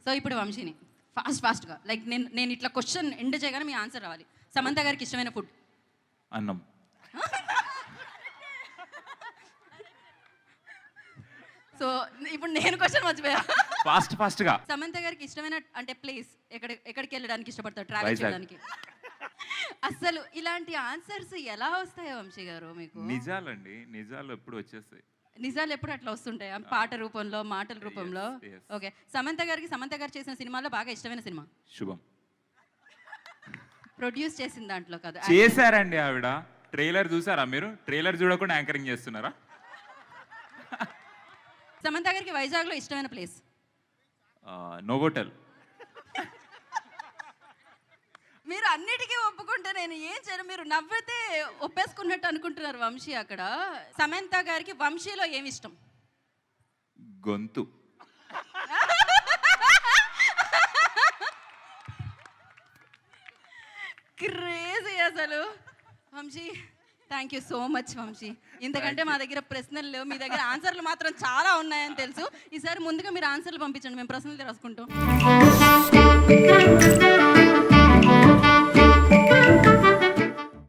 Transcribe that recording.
So ఇప్పుడు వంశీని ఫాస్ట్గా లైక్ నేను ఇట్లా క్వశ్చన్ ఎండ్ చేయగానే మీ ఆన్సర్ రావాలి. సమంత గారికి ఇష్టమైన ఫుడ్? అన్నం. సో ఇప్పుడు నేను క్వశ్చన్ మర్చిపోయా. ఫాస్ట్గా సమంత గారికి ఇష్టమైన అంటే ప్లేస్ ఎక్కడికి వెళ్ళడానికి ఇష్టపడతారు ట్రావెల్ చేయడానికి? అసలు ఇలాంటి ఆన్సర్స్ ఎలా వస్తాయో వంశీ గారు మీకు? నిజాలండి, నిజాలు ఎప్పుడు వచ్చేస్తాయి. నిజాలు ఎప్పుడు అట్లా వస్తుంటాయి పాట రూపంలో, మాటల రూపంలో. ఓకే, సమంత గారు చేసిన సినిమాలో బాగా ఇష్టమైన సినిమా? శుభం. ప్రొడ్యూస్ చేసిన దాంట్లో కదా చేశారండి ఆవిడ. ట్రైలర్ చూసారా మీరు? ట్రైలర్ చూడకుండా యాంకరింగ్ చేస్తున్నారా? సమంత గారికి వైజాగ్లో ఇష్టమైన ప్లేస్? నోవోటెల్. మీరు అన్నిటికీ ఒప్పుకుంటే నేను ఏం చేయను. మీరు నవ్వితే ఒప్పేసుకున్నట్టు అనుకుంటున్నారు వంశీ అక్కడ. సమంత గారికి వంశీలో ఏమి ఇష్టం? గొంతు. క్రేజీ అసలు. Vamshi thank you so much Vamshi. ఇంతకంటే మా దగ్గర ప్రశ్నలు లేవు, మీ దగ్గర ఆన్సర్లు మాత్రం చాలా ఉన్నాయని తెలుసు. ఈసారి ముందుగా మీరు ఆన్సర్లు పంపించండి, మేము ప్రశ్నలు రాసుకుంటాం.